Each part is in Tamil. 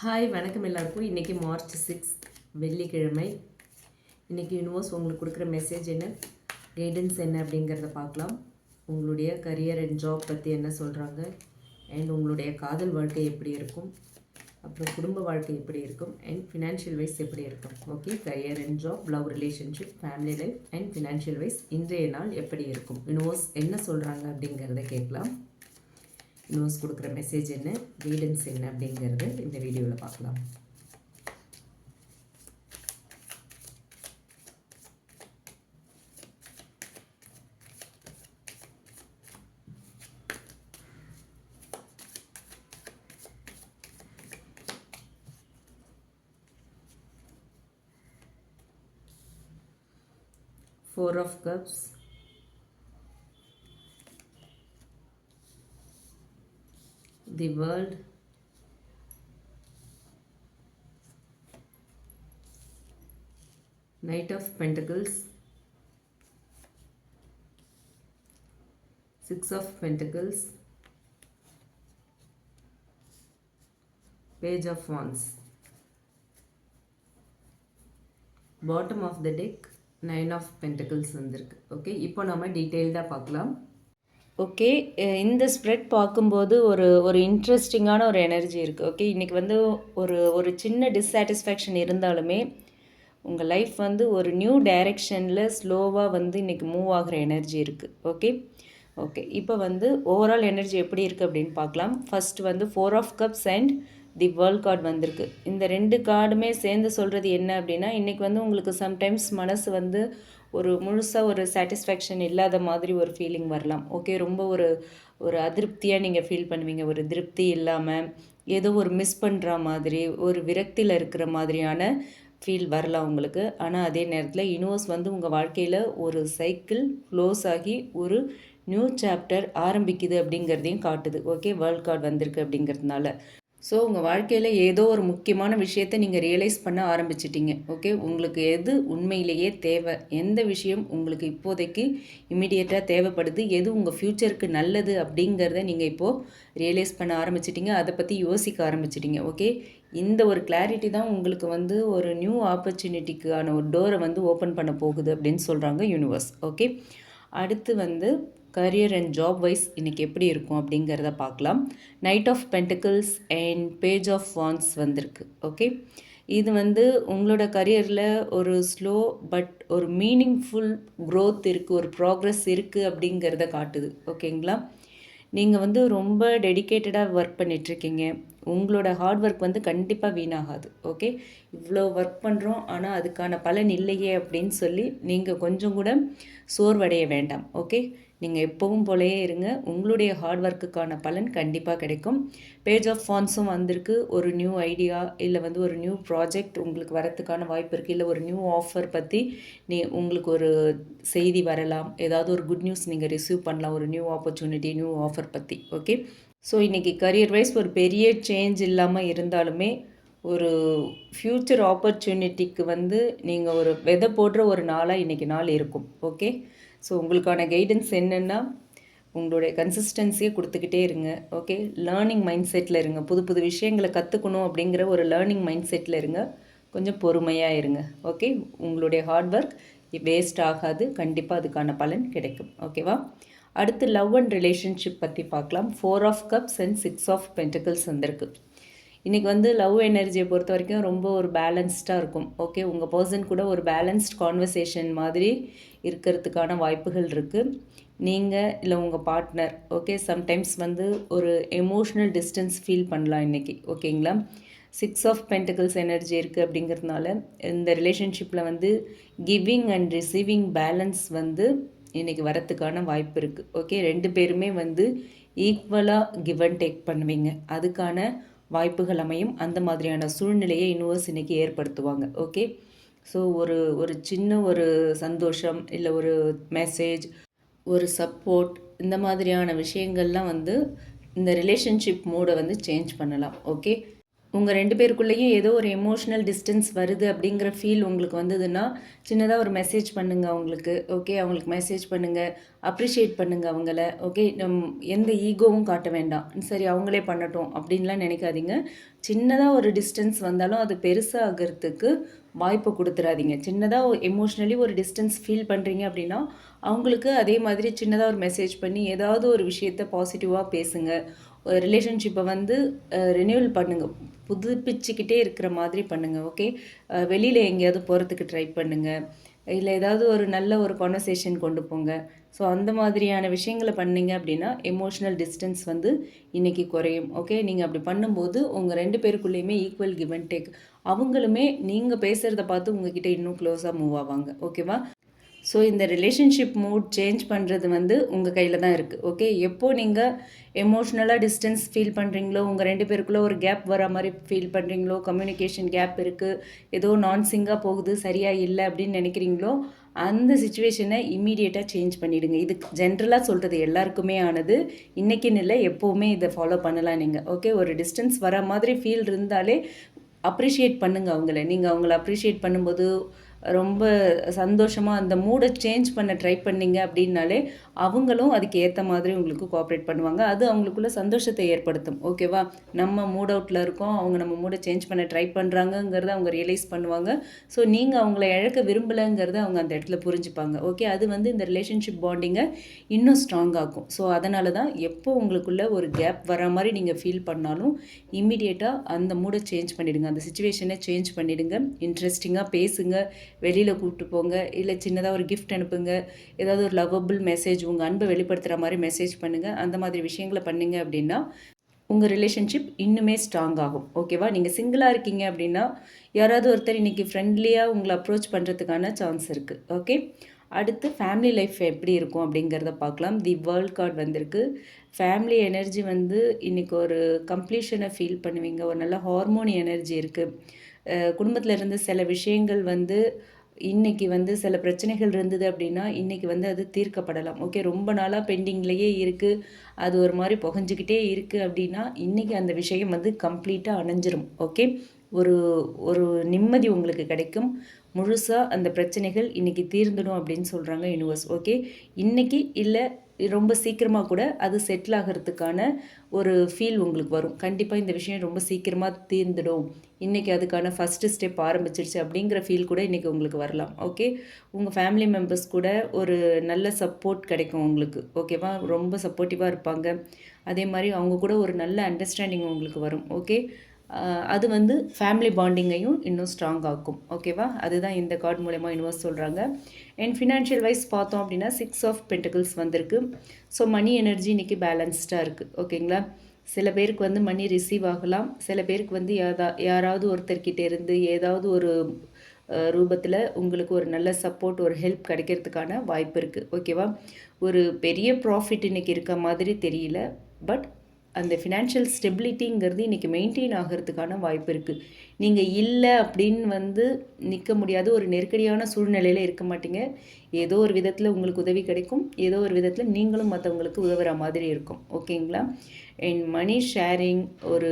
ஹாய் வணக்கம் எல்லாருக்கும். இன்றைக்கி மார்ச் 6 வெள்ளிக்கிழமை. இன்றைக்கி யூனிவர்ஸ் உங்களுக்கு கொடுக்குற மெசேஜ் என்ன, கைடன்ஸ் என்ன அப்படிங்கிறத பார்க்கலாம். உங்களுடைய கரியர் அண்ட் ஜாப் பற்றி என்ன சொல்கிறாங்க, அண்ட் உங்களுடைய காதல் வாழ்க்கை எப்படி இருக்கும், அப்புறம் குடும்ப வாழ்க்கை எப்படி இருக்கும், அண்ட் ஃபினான்ஷியல் வைஸ் எப்படி இருக்கும். Okay, career and job, love relationship, family life and financial wise இன்றைய நாள் எப்படி இருக்கும், யூனிவர்ஸ் என்ன சொல்கிறாங்க அப்படிங்கிறத கேட்கலாம். யூனிவர்ஸ் கொடுக்குற மெசேஜ் என்ன, கைடன்ஸ் என்ன அப்படிங்கிறது இந்த வீடியோவில் பார்க்கலாம். Four of Cups, the World, Knight of Pentacles, Six of Pentacles, Page of Wands. Bottom of the deck, Nine of Pentacles வந்திருக்கு. ஓகே, இப்போ நம்ம டீட்டெயில்டாக பார்க்கலாம். ஓகே, இந்த ஸ்ப்ரெட் பார்க்கும்போது ஒரு இன்ட்ரெஸ்டிங்கான ஒரு எனர்ஜி இருக்குது. ஓகே, இன்றைக்கி வந்து ஒரு சின்ன டிஸ்சாட்டிஸ்ஃபேக்ஷன் இருந்தாலுமே உங்கள் லைஃப் வந்து ஒரு நியூ டைரெக்ஷனில் ஸ்லோவாக வந்து இன்றைக்கி மூவ் ஆகிற எனர்ஜி இருக்குது. ஓகே, இப்போ வந்து ஓவரால் எனர்ஜி எப்படி இருக்குது அப்படின்னு பார்க்கலாம். ஃபஸ்ட்டு வந்து 4 of cups and the world card வந்திருக்கு. இந்த ரெண்டு கார்டுமே சேர்ந்து சொல்கிறது என்ன அப்படின்னா, இன்றைக்கி வந்து உங்களுக்கு சம்டைம்ஸ் மனசு வந்து முழுசாக ஒரு சாட்டிஸ்ஃபேக்ஷன் இல்லாத மாதிரி ஒரு ஃபீலிங் வரலாம். ஓகே, ரொம்ப ஒரு அதிருப்தியாக நீங்கள் ஃபீல் பண்ணுவீங்க. ஒரு திருப்தி இல்லாமல் ஏதோ ஒரு மிஸ் பண்ணுற மாதிரி, ஒரு விரக்தியில் இருக்கிற மாதிரியான ஃபீல் வரலாம் உங்களுக்கு. ஆனால் அதே நேரத்தில் யூனிவர்ஸ் வந்து உங்கள் வாழ்க்கையில் ஒரு சைக்கிள் க்ளோஸ் ஆகி ஒரு நியூ சாப்டர் ஆரம்பிக்குது அப்படிங்கிறதையும் காட்டுது. ஓகே, வேர்ல்ட் கார்டு வந்திருக்கு அப்படிங்கிறதுனால ஸோ உங்கள் வாழ்க்கையில் ஏதோ ஒரு முக்கியமான விஷயத்தை நீங்கள் ரியலைஸ் பண்ண ஆரம்பிச்சிட்டிங்க. ஓகே, உங்களுக்கு எது உண்மையிலேயே தேவை, எந்த விஷயம் உங்களுக்கு இப்போதைக்கு இம்மிடியேட்டாக தேவைப்படுது, எது உங்கள் ஃப்யூச்சருக்கு நல்லது அப்படிங்கிறத நீங்கள் இப்போது ரியலைஸ் பண்ண ஆரம்பிச்சிட்டிங்க, அதை பற்றி யோசிக்க ஆரம்பிச்சிட்டிங்க. ஓகே, இந்த ஒரு கிளாரிட்டி தான் உங்களுக்கு வந்து ஒரு நியூ ஆப்பர்ச்சுனிட்டிக்கான ஒரு டோரை வந்து ஓப்பன் பண்ண போகுது அப்படின்னு சொல்கிறாங்க யூனிவர்ஸ். ஓகே, அடுத்து வந்து கரியர் அண்ட் ஜாப் வைஸ் இன்றைக்கி எப்படி இருக்கும் அப்படிங்கிறத பார்க்கலாம். Knight of pentacles and page of wands வந்திருக்கு. ஓகே, இது வந்து உங்களோட கரியரில் ஒரு ஸ்லோ பட் ஒரு மீனிங்ஃபுல் க்ரோத் இருக்குது, ஒரு ப்ராக்ரெஸ் இருக்குது அப்படிங்கிறத காட்டுது. ஓகேங்களா, நீங்கள் வந்து ரொம்ப டெடிக்கேட்டடாக ஒர்க் பண்ணிகிட்ருக்கீங்க. உங்களோட ஹார்ட் ஒர்க் வந்து கண்டிப்பாக வீணாகாது. ஓகே, இவ்வளோ ஒர்க் பண்ணுறோம் ஆனால் அதுக்கான பலன் இல்லையே அப்படின்னு சொல்லி நீங்கள் கொஞ்சம் கூட சோர்வடைய வேண்டாம். ஓகே, நீங்கள் எப்பவும் போலேயே இருங்க, உங்களுடைய ஹார்ட் ஒர்க்குக்கான பலன் கண்டிப்பாக கிடைக்கும். பேஜ் ஆஃப் வாண்ட்ஸும் வந்திருக்கு. ஒரு நியூ ஐடியா இல்லை வந்து ஒரு நியூ ப்ராஜெக்ட் உங்களுக்கு வரத்துக்கான வாய்ப்பு இருக்குது. இல்லை ஒரு நியூ ஆஃபர் பற்றி உங்களுக்கு ஒரு செய்தி வரலாம். ஏதாவது ஒரு குட் நியூஸ் நீங்கள் ரிசீவ் பண்ணலாம், ஒரு நியூ ஆப்பர்ச்சுனிட்டி, நியூ ஆஃபர் பற்றி. ஓகே, ஸோ இன்றைக்கி கரியர் வைஸ் ஒரு பெரிய சேஞ்ச் இல்லாமல் இருந்தாலுமே ஒரு ஃப்யூச்சர் ஆப்பர்ச்சுனிட்டிக்கு வந்து நீங்கள் ஒரு விதை போடுற ஒரு நாளாக இன்றைக்கி நாள் இருக்கும். ஓகே, ஸோ உங்களுக்கான கைடன்ஸ் என்னென்னா, உங்களுடைய கன்சிஸ்டன்சியை கொடுத்துக்கிட்டே இருங்க. ஓகே, லேர்னிங் மைண்ட் செட்டில் இருங்க. புது புது விஷயங்களை கற்றுக்கணும் அப்படிங்கிற ஒரு லேர்னிங் மைண்ட் செட்டில் இருங்க. கொஞ்சம் பொறுமையாக இருங்க. ஓகே, உங்களுடைய ஹார்ட் ஒர்க் வேஸ்ட் ஆகாது, கண்டிப்பாக அதுக்கான பலன் கிடைக்கும். ஓகேவா, அடுத்து லவ் அண்ட் ரிலேஷன்ஷிப் பற்றி பார்க்கலாம். 4 of cups and 6 of pentacles வந்திருக்கு. இன்றைக்கி வந்து லவ் எனர்ஜியை பொறுத்த வரைக்கும் ரொம்ப ஒரு பேலன்ஸ்டாக இருக்கும். ஓகே, உங்கள் பர்சன் கூட ஒரு பேலன்ஸ்ட் கான்வர்சேஷன் மாதிரி இருக்கிறதுக்கான வாய்ப்புகள் இருக்குது. நீங்கள் இல்லை உங்கள் பார்ட்னர் ஓகே சம்டைம்ஸ் வந்து ஒரு எமோஷ்னல் டிஸ்டன்ஸ் ஃபீல் பண்ணலாம் இன்றைக்கி. ஓகேங்களா, 6 ஆஃப் பென்டிகிள்ஸ் எனர்ஜி இருக்குது அப்படிங்கிறதுனால இந்த ரிலேஷன்ஷிப்பில் வந்து கிவிங் அண்ட் ரிசீவிங் பேலன்ஸ் வந்து இன்றைக்கி வரத்துக்கான வாய்ப்பு இருக்குது. ஓகே, ரெண்டு பேருமே வந்து ஈக்குவலாக கிவ் அண்ட் டேக் பண்ணுவீங்க. அதுக்கான வாய்ப்புகள் அமையும். அந்த மாதிரியான சூழ்நிலையை யூனிவர்ஸ் இன்றைக்கி ஏற்படுத்துவாங்க. ஓகே, ஸோ ஒரு சின்ன ஒரு சந்தோஷம் இல்லை ஒரு மெசேஜ், ஒரு சப்போர்ட், இந்த மாதிரியான விஷயங்கள்லாம் வந்து இந்த ரிலேஷன்ஷிப் மூடை வந்து சேஞ்ச் பண்ணலாம். ஓகே, உங்கள் 2 பேருக்குள்ளேயும் ஏதோ ஒரு எமோஷ்னல் டிஸ்டன்ஸ் வருது அப்படிங்கிற ஃபீல் உங்களுக்கு வந்ததுன்னா சின்னதாக ஒரு மெசேஜ் பண்ணுங்கள் அவங்களுக்கு. ஓகே, அவங்களுக்கு மெசேஜ் பண்ணுங்கள், அப்ரிஷியேட் பண்ணுங்கள் அவங்கள. ஓகே, எந்த ஈகோவும் காட்ட வேண்டாம். சரி அவங்களே பண்ணட்டும் அப்படின்லாம் நினைக்காதீங்க. சின்னதாக ஒரு டிஸ்டன்ஸ் வந்தாலும் அது பெருசாகிறதுக்கு வாய்ப்பு கொடுத்துடாதீங்க. சின்னதாக எமோஷ்னலி ஒரு டிஸ்டன்ஸ் ஃபீல் பண்ணுறீங்க அப்படின்னா அவங்களுக்கு அதே மாதிரி சின்னதாக ஒரு மெசேஜ் பண்ணி ஏதாவது ஒரு விஷயத்த பாசிட்டிவாக பேசுங்க. ரிலேஷன்ஷிப்பை வந்து ரினியூவல் பண்ணுங்கள், புதுப்பிச்சுக்கிட்டே இருக்கிற மாதிரி பண்ணுங்கள். ஓகே, வெளியில் எங்கேயாவது போகிறதுக்கு ட்ரை பண்ணுங்கள், இல்லை ஏதாவது ஒரு நல்ல ஒரு கான்வர்சேஷன் கொண்டு போங்க. ஸோ அந்த மாதிரியான விஷயங்களை பண்ணீங்க அப்படின்னா எமோஷ்னல் டிஸ்டன்ஸ் வந்து இன்றைக்கி குறையும். ஓகே, நீங்கள் அப்படி பண்ணும்போது உங்கள் 2 பேருக்குள்ளேயுமே ஈக்குவல் கிவ் அண்ட் டேக். அவங்களுமே நீங்கள் பேசுகிறத பார்த்து உங்ககிட்ட இன்னும் க்ளோஸாக மூவ் ஆவாங்க. ஓகேவா? ஸோ இந்த ரிலேஷன்ஷிப் மூட் சேஞ்ச் பண்ணுறது வந்து உங்கள் கையில் தான் இருக்குது. ஓகே, எப்போது நீங்கள் எமோஷ்னலாக டிஸ்டன்ஸ் ஃபீல் பண்ணுறீங்களோ, உங்கள் 2 பேருக்குள்ளே ஒரு கேப் வர மாதிரி ஃபீல் பண்ணுறீங்களோ, கம்யூனிகேஷன் கேப் இருக்குது, ஏதோ நான்சிங்காக போகுது, சரியாக இல்லை அப்படின்னு நினைக்கிறீங்களோ, அந்த சுச்சுவேஷனை இம்மீடியட்டாக சேஞ்ச் பண்ணிவிடுங்க. இது ஜென்ரலாக சொல்கிறது எல்லாருக்குமே ஆனது, இன்றைக்கின்னு இல்லை, எப்போவுமே இதை ஃபாலோ பண்ணலாம் நீங்கள். ஓகே, ஒரு டிஸ்டன்ஸ் வர மாதிரி ஃபீல் இருந்தாலே அப்ரிஷியேட் பண்ணுங்கள் அவங்கள. நீங்கள் அவங்கள அப்ரிஷியேட் பண்ணும்போது ரொம்ப சந்தோஷமாக அந்த மூடை சேஞ்ச் பண்ண ட்ரை பண்ணிங்க அப்படின்னாலே அவங்களும் அதுக்கு ஏற்ற மாதிரி உங்களுக்கு கோஆப்ரேட் பண்ணுவாங்க. அது அவங்களுக்குள்ள சந்தோஷத்தை ஏற்படுத்தும். ஓகேவா? நம்ம மூட் அவுட்டில் இருக்கோம், அவங்க நம்ம மூடை சேஞ்ச் பண்ண ட்ரை பண்ணுறாங்கங்கிறத அவங்க ரியலைஸ் பண்ணுவாங்க. ஸோ நீங்கள் அவங்கள இழக்க விரும்பலைங்கிறத அவங்க அந்த இடத்துல புரிஞ்சுப்பாங்க. ஓகே, அது வந்து இந்த ரிலேஷன்ஷிப் பாண்டிங்கை இன்னும் ஸ்ட்ராங் ஆகும். ஸோ அதனால தான் எப்போ உங்களுக்குள்ள ஒரு கேப் வர மாதிரி நீங்கள் ஃபீல் பண்ணாலும் இம்மிடியேட்டாக அந்த மூடை சேஞ்ச் பண்ணிவிடுங்க, அந்த சுச்சுவேஷனை சேஞ்ச் பண்ணிவிடுங்க. இன்ட்ரெஸ்டிங்காக பேசுங்க, வெளியில் கூப்பிட்டு போங்க, இல்லை சின்னதாக ஒரு கிஃப்ட் அனுப்புங்க, ஏதாவது ஒரு லவ்வபிள் மெசேஜ் உங்கள் அன்பை வெளிப்படுத்துகிற மாதிரி மெசேஜ் பண்ணுங்கள். அந்த மாதிரி விஷயங்களை பண்ணிங்க அப்படின்னா உங்கள் ரிலேஷன்ஷிப் இன்னுமே ஸ்ட்ராங் ஆகும். ஓகேவா? நீங்கள் சிங்கிளாக இருக்கீங்க அப்படின்னா யாராவது ஒருத்தர் இன்றைக்கி ஃப்ரெண்ட்லியாக உங்களை அப்ரோச் பண்ணுறதுக்கான சான்ஸ் இருக்குது. ஓகே, அடுத்து ஃபேமிலி லைஃப் எப்படி இருக்கும் அப்படிங்கிறத பார்க்கலாம். தி வேர்ல்ட் கார்டு வந்திருக்கு. ஃபேமிலி எனர்ஜி வந்து இன்றைக்கி ஒரு கம்ப்ளீஷனை ஃபீல் பண்ணுவீங்க, ஒரு நல்ல ஹார்மோனி எனர்ஜி இருக்குது. குடும்பத்தில் இருந்து சில விஷயங்கள் வந்து இன்றைக்கி வந்து சில பிரச்சனைகள் இருந்தது அப்படின்னா இன்றைக்கி வந்து அது தீர்க்கப்படலாம். ஓகே, ரொம்ப நாளாக பெண்டிங்லேயே இருக்குது, அது ஒரு மாதிரி புகஞ்சிக்கிட்டே இருக்குது அப்படின்னா இன்றைக்கி அந்த விஷயம் வந்து கம்ப்ளீட்டாக அணைஞ்சிரும். ஓகே, ஒரு ஒரு நிம்மதி உங்களுக்கு கிடைக்கும். முழுசாக அந்த பிரச்சனைகள் இன்றைக்கி தீர்ந்துடும் அப்படின்னு சொல்கிறாங்க யூனிவர்ஸ். ஓகே, இன்றைக்கி இல்லை ரொம்ப சீக்கிரமாக கூட அது செட்டில் ஆகிறதுக்கான ஒரு ஃபீல் உங்களுக்கு வரும். கண்டிப்பாக இந்த விஷயம் ரொம்ப சீக்கிரமாக தீர்ந்துடும், இன்றைக்கி அதுக்கான ஃபஸ்ட்டு ஸ்டெப் ஆரம்பிச்சிருச்சு அப்படிங்கிற ஃபீல் கூட இன்றைக்கி உங்களுக்கு வரலாம். ஓகே, உங்கள் ஃபேமிலி மெம்பர்ஸ் கூட ஒரு நல்ல சப்போர்ட் கிடைக்கும் உங்களுக்கு. ஓகேவா? ரொம்ப சப்போர்ட்டிவாக இருப்பாங்க. அதே மாதிரி அவங்க கூட ஒரு நல்ல அண்டர்ஸ்டாண்டிங் உங்களுக்கு வரும். ஓகே, அது வந்து ஃபேமிலி பாண்டிங்கையும் இன்னும் ஸ்ட்ராங் ஆக்கும். ஓகேவா? அதுதான் இந்த கார்டு மூலமா யூனிவர்ஸ் சொல்கிறாங்க. அண்ட் ஃபினான்ஷியல் வைஸ் பார்த்தோம் அப்படின்னா 6 ஆஃப் பென்டிகிள்ஸ் வந்திருக்கு. ஸோ மணி எனர்ஜி இன்றைக்கி பேலன்ஸ்டாக இருக்குது. ஓகேங்களா? சில பேருக்கு வந்து மணி ரிசீவ் ஆகலாம், சில பேருக்கு வந்து யாராவது ஒருத்தர்கிட்ட இருந்து ஏதாவது ஒரு ரூபத்தில் உங்களுக்கு ஒரு நல்ல சப்போர்ட், ஒரு ஹெல்ப் கிடைக்கிறதுக்கான வாய்ப்பு இருக்குது. ஓகேவா? ஒரு பெரிய ப்ராஃபிட் இன்றைக்கி இருக்க மாதிரி தெரியல, பட் அந்த ஃபினான்ஷியல் ஸ்டெபிலிட்டிங்கிறது இன்றைக்கி மெயின்டைன் ஆகிறதுக்கான வாய்ப்பு இருக்குது. நீங்கள் இல்லை அப்படின்னு வந்து நிற்க முடியாத ஒரு நெருக்கடியான சூழ்நிலையில் இருக்க மாட்டீங்க. ஏதோ ஒரு விதத்தில் உங்களுக்கு உதவி கிடைக்கும், ஏதோ ஒரு விதத்தில் நீங்களும் மற்றவங்களுக்கு உதவுற மாதிரி இருக்கும். ஓகேங்களா? அண்ட் மணி ஷேரிங், ஒரு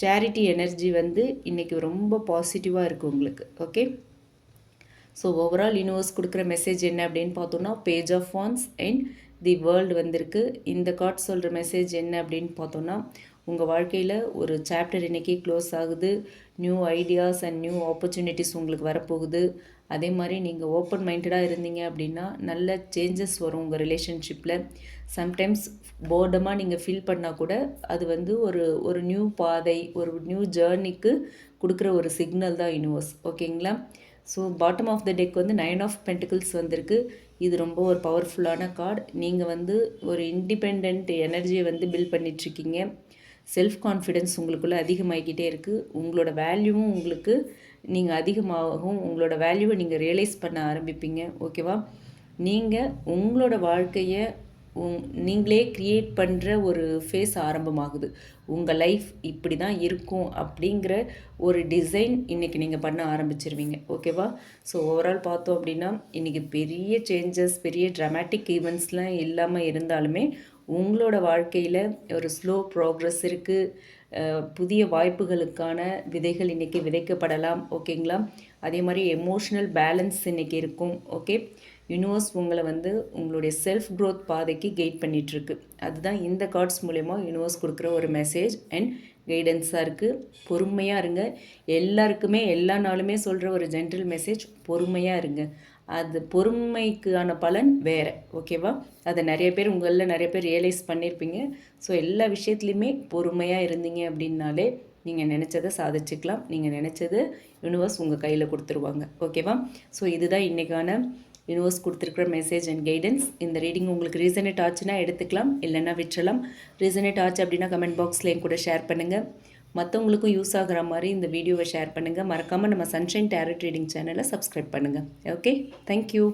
சேரிட்டி எனர்ஜி வந்து இன்றைக்கி ரொம்ப பாசிட்டிவாக இருக்குது உங்களுக்கு. ஓகே, ஸோ ஓவரால் யூனிவர்ஸ் கொடுக்குற மெசேஜ் என்ன அப்படின்னு பார்த்தோன்னா page of wands and the world வந்திருக்கு. இந்த கார்ட் சொல்கிற மெசேஜ் என்ன அப்படின்னு பார்த்தோன்னா உங்கள் வாழ்க்கையில் ஒரு சாப்டர் இன்றைக்கி க்ளோஸ் ஆகுது. New ideas and new opportunities உங்களுக்கு வரப்போகுது. அதே மாதிரி நீங்கள் ஓப்பன் மைண்டடாக இருந்தீங்க அப்படின்னா நல்ல சேஞ்சஸ் வரும் உங்கள் ரிலேஷன்ஷிப்பில். சம்டைம்ஸ் போர்டமாக நீங்கள் ஃபீல் பண்ணால் கூட அது வந்து ஒரு நியூ பாதை, ஒரு நியூ ஜேர்னிக்கு கொடுக்குற ஒரு சிக்னல் தான் யூனிவர்ஸ். ஓகேங்களா? So bottom of the deck வந்து 9 ஆஃப் பென்டிகிள்ஸ் வந்திருக்கு. இது ரொம்ப ஒரு பவர்ஃபுல்லான கார்டு. நீங்கள் வந்து ஒரு இண்டிபெண்ட் எனர்ஜியை வந்து பில்ட் பண்ணிகிட்ருக்கீங்க. செல்ஃப் கான்ஃபிடென்ஸ் உங்களுக்குள்ளே அதிகமாகிக்கிட்டே இருக்குது. உங்களோட வேல்யூவும் உங்களுக்கு நீங்கள் அதிகமாகவும் உங்களோட வேல்யூவை நீங்கள் ரியலைஸ் பண்ண ஆரம்பிப்பீங்க. ஓகேவா? நீங்கள் உங்களோட வாழ்க்கையை நீங்களே க்ரியேட் பண்ணுற ஒரு ஃபேஸ் ஆரம்பமாகுது. உங்கள் லைஃப் இப்படி தான் இருக்கும் அப்படிங்கிற ஒரு டிசைன் இன்றைக்கி நீங்கள் பண்ண ஆரம்பிச்சிருவீங்க. ஓகேவா? ஸோ ஓவரால் பார்த்தோம் அப்படின்னா இன்றைக்கி பெரிய சேஞ்சஸ், பெரிய ட்ராமேட்டிக் ஈவெண்ட்ஸ்லாம் இல்லாமல் இருந்தாலுமே உங்களோட வாழ்க்கையில் ஒரு ஸ்லோ ப்ராக்ரஸ் இருக்குது. புதிய வாய்ப்புகளுக்கான விதைகள் இன்றைக்கி விதைக்கப்படலாம். ஓகேங்களா? அதே மாதிரி எமோஷ்னல் பேலன்ஸ் இன்றைக்கி இருக்கும். ஓகே, யூனிவர்ஸ் உங்களை வந்து உங்களுடைய செல்ஃப் க்ரோத் பாதைக்கு கைட் பண்ணிகிட்ருக்கு. அதுதான் இந்த கார்ட்ஸ் மூலயமா யூனிவர்ஸ் கொடுக்குற ஒரு மெசேஜ் அண்ட் கைடன்ஸாக இருக்குது. பொறுமையாக இருங்க. எல்லாருக்குமே எல்லா நாளுமே சொல்கிற ஒரு ஜென்ரல் மெசேஜ், பொறுமையாக இருங்க. அது பொறுமைக்கான பலன் வேறு. ஓகேவா? அதை நிறைய பேர் உங்களில் நிறைய பேர் ரியலைஸ் பண்ணியிருப்பீங்க. ஸோ எல்லா விஷயத்துலையுமே பொறுமையாக இருந்தீங்க அப்படின்னாலே நீங்கள் நினச்சதை சாதிச்சுக்கலாம். நீங்கள் நினச்சது யூனிவர்ஸ் உங்கள் கையில் கொடுத்துருவாங்க. ஓகேவா? ஸோ இதுதான் இன்றைக்கான யூனிவர்ஸ் கொடுத்துருக்குற மெசேஜ் அண்ட் கைடன்ஸ். இந்த ரீடிங் உங்களுக்கு ரீசனேட் ஆச்சுன்னா எடுத்துக்கலாம், இல்லைன்னா விட்டுறலாம். ரீசனேட் ஆச்சு அப்படின்னா கமெண்ட் பாக்ஸில் என் கூட ஷேர் பண்ணுங்கள். மற்றவங்களுக்கும் யூஸ் ஆகிற மாதிரி இந்த வீடியோவை ஷேர் பண்ணுங்கள். மறக்காமல் நம்ம சன்ஷைன் டேரட் ரீடிங் சேனலை சப்ஸ்கிரைப் பண்ணுங்கள். Okay, thank you.